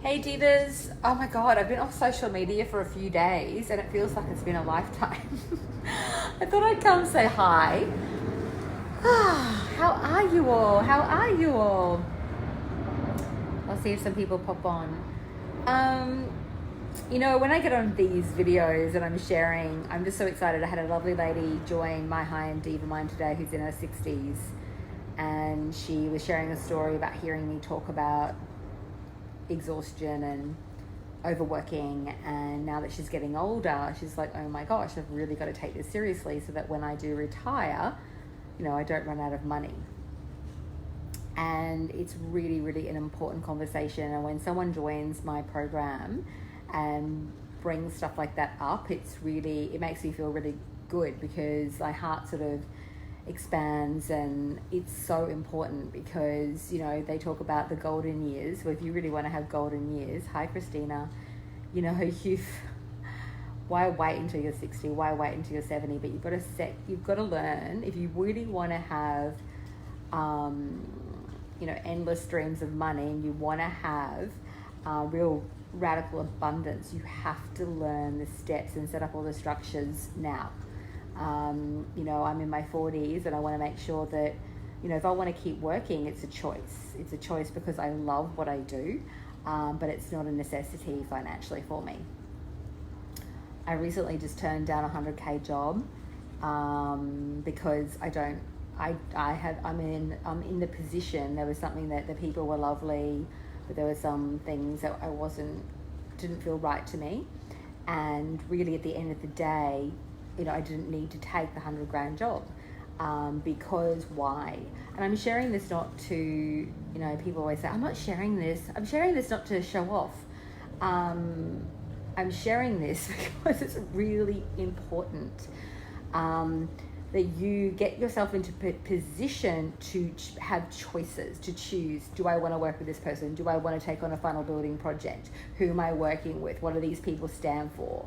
Hey Divas! Oh my god, I've been off social media for a few days and it feels like it's been a lifetime. I thought I'd come say hi. How are you all? How are you all? I'll see if some people pop on. When I get on these videos and I'm sharing, I'm just so excited. I had a lovely lady join my High End Diva Mind today who's in her 60s, and she was sharing a story about hearing me talk about exhaustion and overworking, and now that she's getting older, she's like, oh my gosh, I've really got to take this seriously so that when I do retire, I don't run out of money. And it's really, really an important conversation. And when someone joins my program and brings stuff like that up, it makes me feel really good, because my heart sort of expands. And it's so important because they talk about the golden years. Well, if you really want to have golden years, hi Christina, why wait until you're 60? Why wait until you're 70? But you've got to learn, if you really want to have endless streams of money, and you want to have real radical abundance, you have to learn the steps and set up all the structures now. I'm in my 40s and I want to make sure that, if I want to keep working, it's a choice. It's a choice because I love what I do, but it's not a necessity financially for me. I recently just turned down a 100K job because I'm in the position. There was something that the people were lovely, but there were some things that didn't feel right to me. And really at the end of the day, I didn't need to take the 100 grand job, because why? And I'm sharing this not to, people always say, I'm sharing this not to show off. I'm sharing this because it's really important that you get yourself into position to have choices, to choose. Do I want to work with this person? Do I want to take on a funnel building project? Who am I working with? What do these people stand for?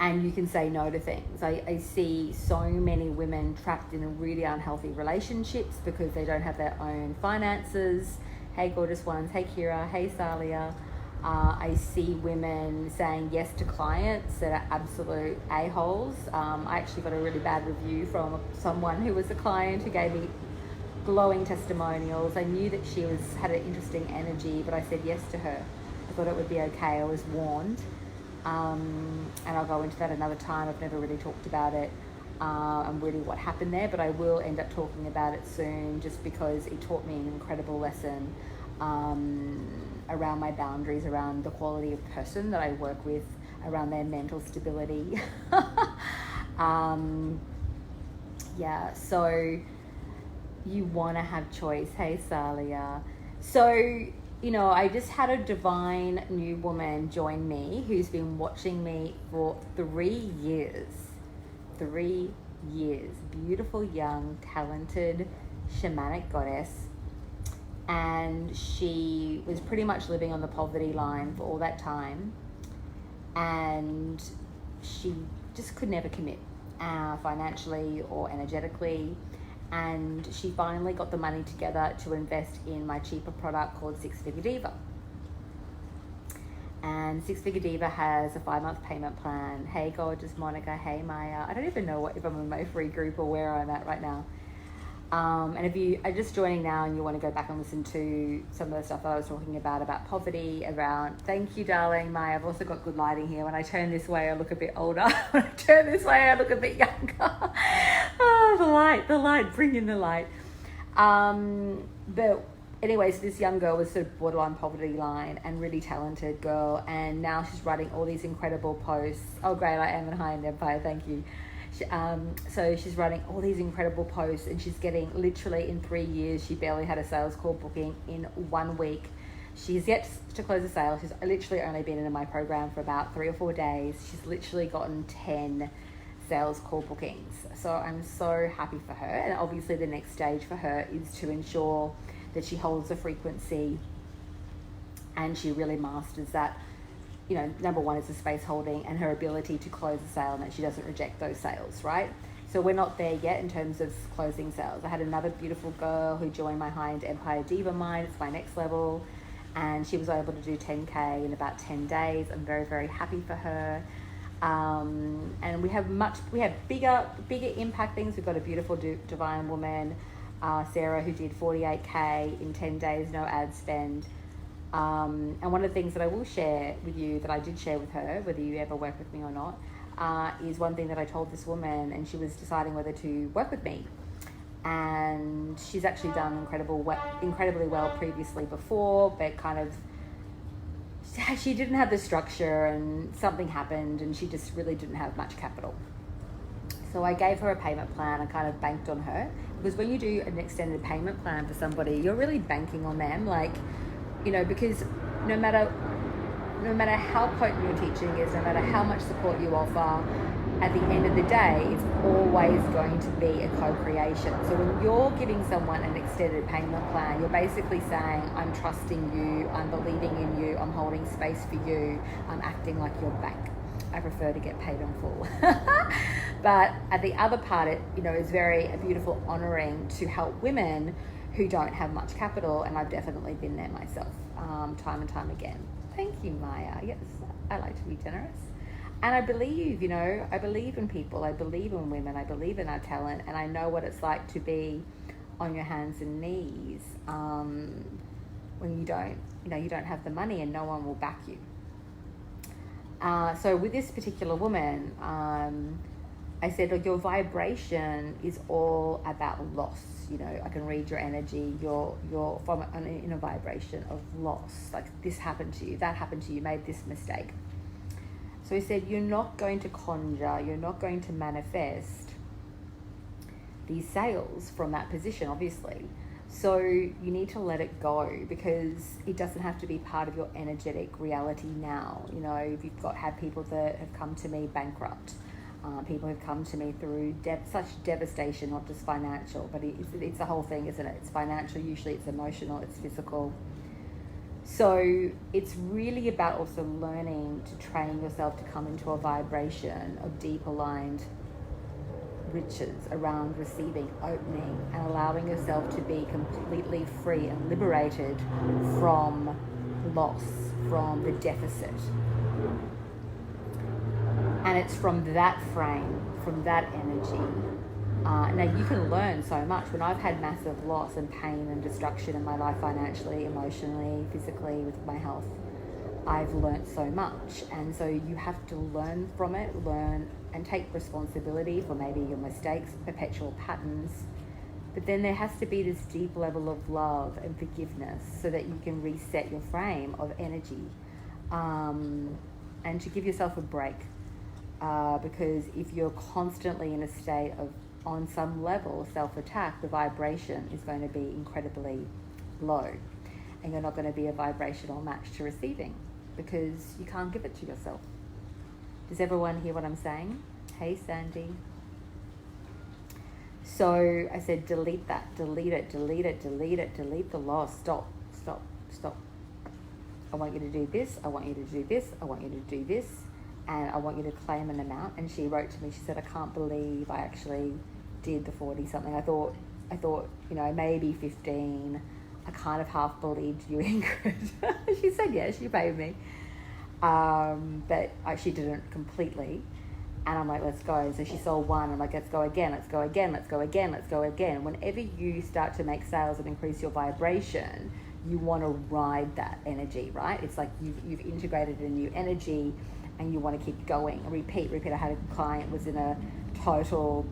And you can say no to things. I see so many women trapped in really unhealthy relationships because they don't have their own finances. Hey, gorgeous ones. Hey, Kira. Hey, Salia. I see women saying yes to clients that are absolute a-holes. I actually got a really bad review from someone who was a client who gave me glowing testimonials. I knew that she had an interesting energy, but I said yes to her. I thought it would be okay. I was warned. And I'll go into that another time. I've never really talked about it and really what happened there, but I will end up talking about it soon, just because it taught me an incredible lesson around my boundaries, around the quality of person that I work with, around their mental stability. So you want to have choice. Hey, Salia. So I just had a divine new woman join me who's been watching me for 3 years. 3 years. Beautiful, young, talented, shamanic goddess. And she was pretty much living on the poverty line for all that time. And she just could never commit financially or energetically. And she finally got the money together to invest in my cheaper product called Six Figure Diva. And Six Figure Diva has a 5-month payment plan. Hey, gorgeous Monica. Hey, Maya. I don't even know if I'm in my free group or where I'm at right now. And if you are just joining now and you want to go back and listen to some of the stuff that I was talking about poverty, thank you, darling, Maya. I've also got good lighting here. When I turn this way, I look a bit older. When I turn this way, I look a bit younger. Oh, the light, bring in the light. But anyway, so this young girl was sort of borderline poverty line and really talented girl. And now she's writing all these incredible posts. Oh, great, I am in High End Empire, thank you. So she's writing all these incredible posts, and she's getting, literally in 3 years, she barely had a sales call booking in 1 week. She's yet to close a sale. She's literally only been in my program for about 3 or 4 days. She's literally gotten 10 sales call bookings. So I'm so happy for her. And obviously the next stage for her is to ensure that she holds a frequency and she really masters that. Number one is the space holding and her ability to close a sale, and that she doesn't reject those sales, right? So we're not there yet in terms of closing sales. I had another beautiful girl who joined my High End Empire Diva Mind. It's my next level. and she was able to do 10K in about 10 days. I'm very, very happy for her. And we have bigger impact things. We've got a beautiful divine woman, Sarah, who did 48K in 10 days, no ad spend. And one of the things that I will share with you, that I did share with her, whether you ever work with me or not, is one thing that I told this woman, and she was deciding whether to work with me. And she's actually done incredibly well previously before, but kind of she didn't have the structure, and something happened, and she just really didn't have much capital. So I gave her a payment plan and kind of banked on her, because when you do an extended payment plan for somebody, you're really banking on them, like, you know, because no matter how potent your teaching is, no matter how much support you offer, at the end of the day, it's always going to be a co-creation. So when you're giving someone an extended payment plan, you're basically saying, I'm trusting you, I'm believing in you, I'm holding space for you, I'm acting like your bank. I prefer to get paid on full. But at the other part, it, you know, is very a beautiful honouring to help women who don't have much capital, and I've definitely been there myself, time and time again. Thank you, Maya. Yes, I like to be generous. And I believe, you know, I believe in people, I believe in women, I believe in our talent, and I know what it's like to be on your hands and knees when you don't have the money and no one will back you. So with this particular woman, I said, look, your vibration is all about loss. You know, I can read your energy. You're in a vibration of loss. Like, this happened to you, that happened to you, made this mistake. So he said, you're not going to conjure, you're not going to manifest these sales from that position, obviously. So you need to let it go, because it doesn't have to be part of your energetic reality now. You know, if you've had people that have come to me bankrupt, people have come to me through such devastation, not just financial, but it's the whole thing, isn't it? It's financial, usually it's emotional, it's physical. So it's really about also learning to train yourself to come into a vibration of deep aligned riches around receiving, opening, and allowing yourself to be completely free and liberated from loss, from the deficit. And it's from that frame, from that energy. Now you can learn so much. When I've had massive loss and pain and destruction in my life, financially, emotionally, physically, with my health, I've learned so much. And so you have to learn from it, learn and take responsibility for maybe your mistakes, perpetual patterns. But then there has to be this deep level of love and forgiveness so that you can reset your frame of energy, and to give yourself a break. Because if you're constantly in a state of, on some level, self-attack, the vibration is going to be incredibly low, and you're not going to be a vibrational match to receiving, because you can't give it to yourself. Does everyone hear what I'm saying? Hey, Sandy. So I said, delete that, delete it, delete it, delete it, delete the loss. Stop. I want you to do this, I want you to do this, I want you to do this, and I want you to claim an amount. And she wrote to me, she said, I can't believe I actually did the 40 something. I thought, you know, maybe 15. I kind of half believed you, Ingrid. She said, yes, she paid me. But she didn't completely. And I'm like, let's go. So she sold one. I'm like, let's go again, let's go again, let's go again, let's go again. Whenever you start to make sales and increase your vibration, you want to ride that energy, right? It's like you've integrated a new energy, and you want to keep going. Repeat. I had a client was in a total,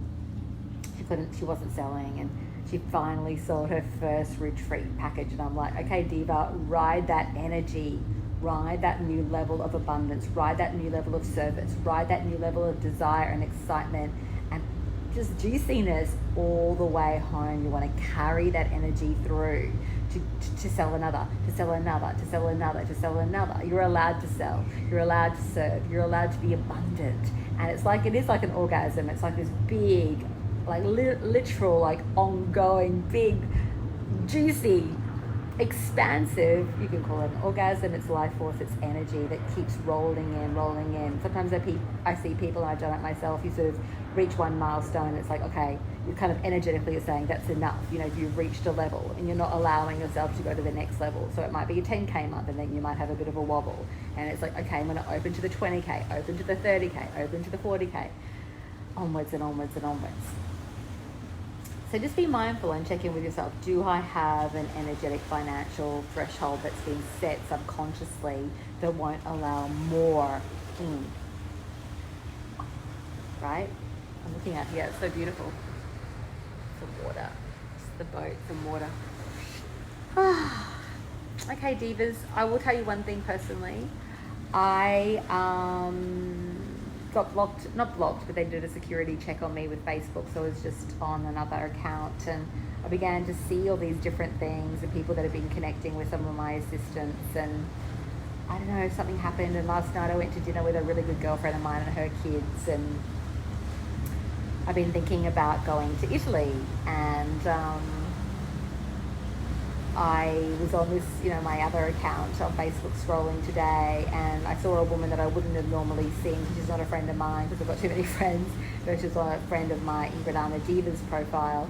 she wasn't selling, and she finally sold her first retreat package. And I'm like, okay, Diva, ride that energy, ride that new level of abundance, ride that new level of service, ride that new level of desire and excitement, and just juiciness all the way home. You want to carry that energy through to sell another, to sell another, to sell another, to sell another. You're allowed to sell, you're allowed to serve, you're allowed to be abundant. And it is like an orgasm. It's like this big, like literal, like ongoing, big, juicy expansive, you can call it an orgasm. It's life force, it's energy that keeps rolling in. Sometimes I see people, and I've done it myself, you sort of reach one milestone, it's like, okay, you kind of energetically are saying that's enough, you know, you've reached a level and you're not allowing yourself to go to the next level. So it might be a 10k month, and then you might have a bit of a wobble, and it's like, okay, I'm going to open to the 20k, open to the 30k, open to the 40k, onwards and onwards and onwards. So just be mindful and check in with yourself. Do I have an energetic financial threshold that's been set subconsciously that won't allow more in? Right? I'm looking out here, it's so beautiful. Some water, just the boat, some water. Okay, divas, I will tell you one thing personally. I got blocked, not blocked, but they did a security check on me with Facebook, so I was just on another account, and I began to see all these different things and people that have been connecting with some of my assistants, and I don't know, something happened, and last night I went to dinner with a really good girlfriend of mine and her kids, and I've been thinking about going to Italy, and I was on this, you know, my other account on Facebook scrolling today, and I saw a woman that I wouldn't have normally seen. She's not a friend of mine because I've got too many friends, but she's a friend of my Ingrid Anna Divas profile.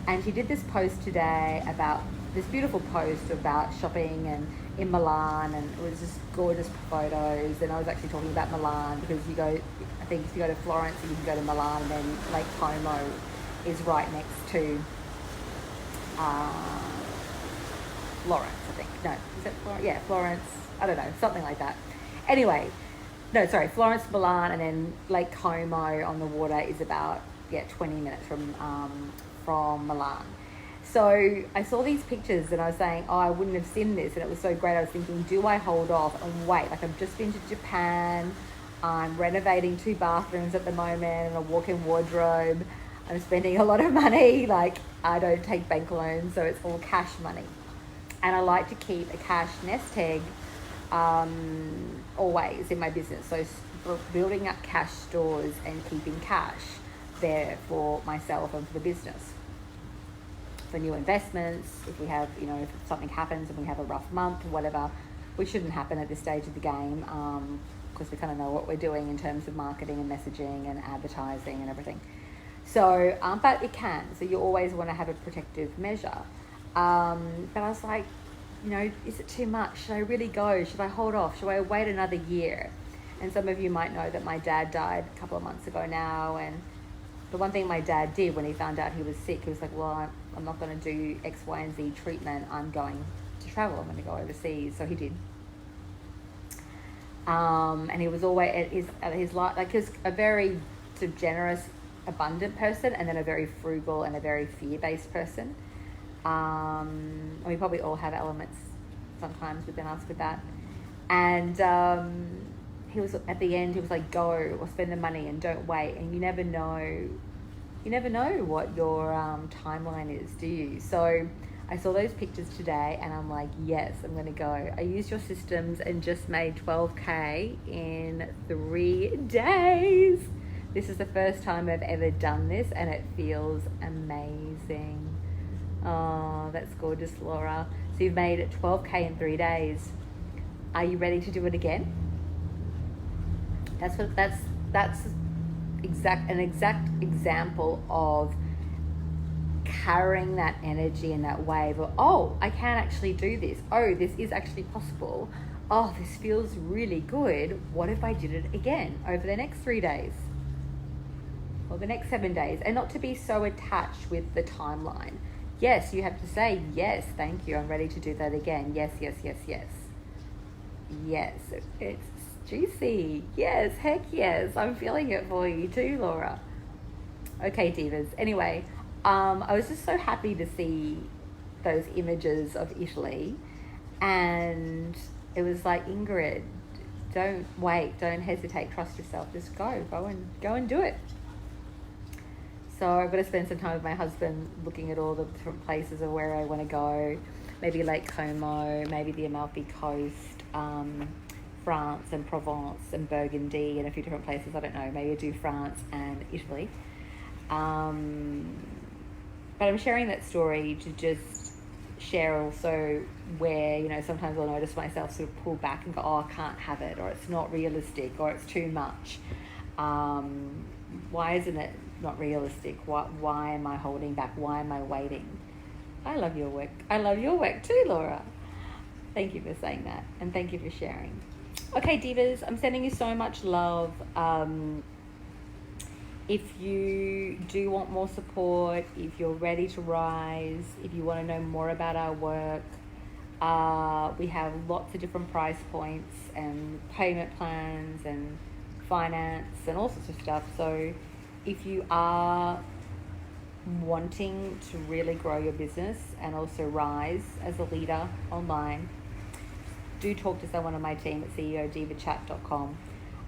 And she did this post today about this beautiful post about shopping and in Milan, and it was just gorgeous photos. And I was actually talking about Milan because you go, I think if you go to Florence, you can go to Milan, and then Lake Como is right next to Florence, I think. No, is it Florence? Yeah, Florence. I don't know, something like that. Anyway, no, sorry, Florence, Milan, and then Lake Como on the water is about 20 minutes from Milan. So I saw these pictures and I was saying, oh, I wouldn't have seen this, and it was so great. I was thinking, do I hold off and wait? Like, I've just been to Japan. I'm renovating 2 bathrooms at the moment and a walk-in wardrobe. I'm spending a lot of money. Like, I don't take bank loans, so it's all cash money. And I like to keep a cash nest egg always in my business. So building up cash stores and keeping cash there for myself and for the business. For new investments, if we have, you know, if something happens and we have a rough month or whatever, which shouldn't happen at this stage of the game, because we kind of know what we're doing in terms of marketing and messaging and advertising and everything. So, but it can. So you always want to have a protective measure. But I was like, you know, is it too much? Should I really go? Should I hold off? Should I wait another year? And some of you might know that my dad died a couple of months ago now, and the one thing my dad did when he found out he was sick, he was like, well, I'm not going to do X, Y, and Z treatment. I'm going to travel. I'm going to go overseas. So he did. And he was always at his life, like, he was a very sort of generous, abundant person, and then a very frugal and a very fear-based person. And we probably all have elements sometimes within us with that. And he was, at the end, he was like, go or spend the money and don't wait. And you never know what your timeline is, do you? So I saw those pictures today and I'm like, yes, I'm going to go. I used your systems and just made 12K in 3 days. This is the first time I've ever done this and it feels amazing. Oh, that's gorgeous, Laura. So you've made it 12K in 3 days. Are you ready to do it again? That's an exact example of carrying that energy and that wave of, oh, I can actually do this. Oh, this is actually possible. Oh, this feels really good. What if I did it again over the next 3 days? Or the next 7 days? And not to be so attached with the timeline. Yes, you have to say, yes, thank you, I'm ready to do that again. Yes, yes, yes, yes. Yes, it's juicy. Yes, heck yes. I'm feeling it for you too, Laura. Okay, divas. Anyway, I was just so happy to see those images of Italy. And it was like, Ingrid, don't wait, don't hesitate, trust yourself. Just go and do it. So I'm going to spend some time with my husband looking at all the different places of where I want to go. Maybe Lake Como, maybe the Amalfi Coast, France and Provence and Burgundy and a few different places. I don't know. Maybe I do France and Italy. But I'm sharing that story to just share also where, you know, sometimes I'll notice myself sort of pull back and go, oh, I can't have it, or it's not realistic, or it's too much. Why isn't it not realistic? Why am I holding back? Why am I waiting? I love your work. I love your work too, Laura. Thank you for saying that, and thank you for sharing. Okay, divas, I'm sending you so much love. If you do want more support, if you're ready to rise, if you want to know more about our work, we have lots of different price points and payment plans and finance and all sorts of stuff. So if you are wanting to really grow your business and also rise as a leader online, do talk to someone on my team at ceodivachat.com.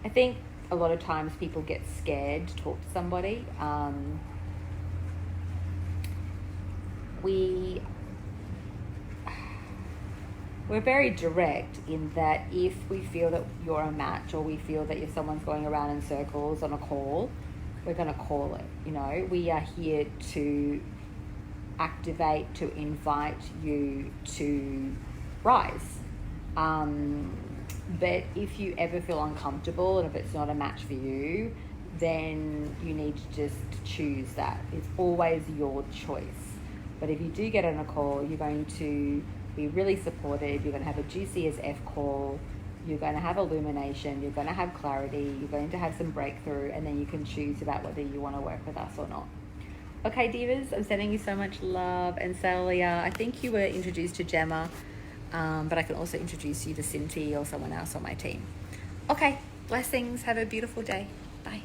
I think a lot of times people get scared to talk to somebody. We're very direct in that if we feel that you're a match, or we feel that if someone's going around in circles on a call, we're going to call it. You know, we are here to activate, to invite you to rise. But if you ever feel uncomfortable and if it's not a match for you, then you need to just choose that. It's always your choice. But if you do get on a call, you're going to be really supported. You're going to have a juicy as F call. You're going to have illumination. You're going to have clarity. You're going to have some breakthrough, and then you can choose about whether you want to work with us or not. Okay, divas, I'm sending you so much love. And Celia, I think you were introduced to Gemma, but I can also introduce you to Cinti or someone else on my team. Okay, blessings. Have a beautiful day. Bye.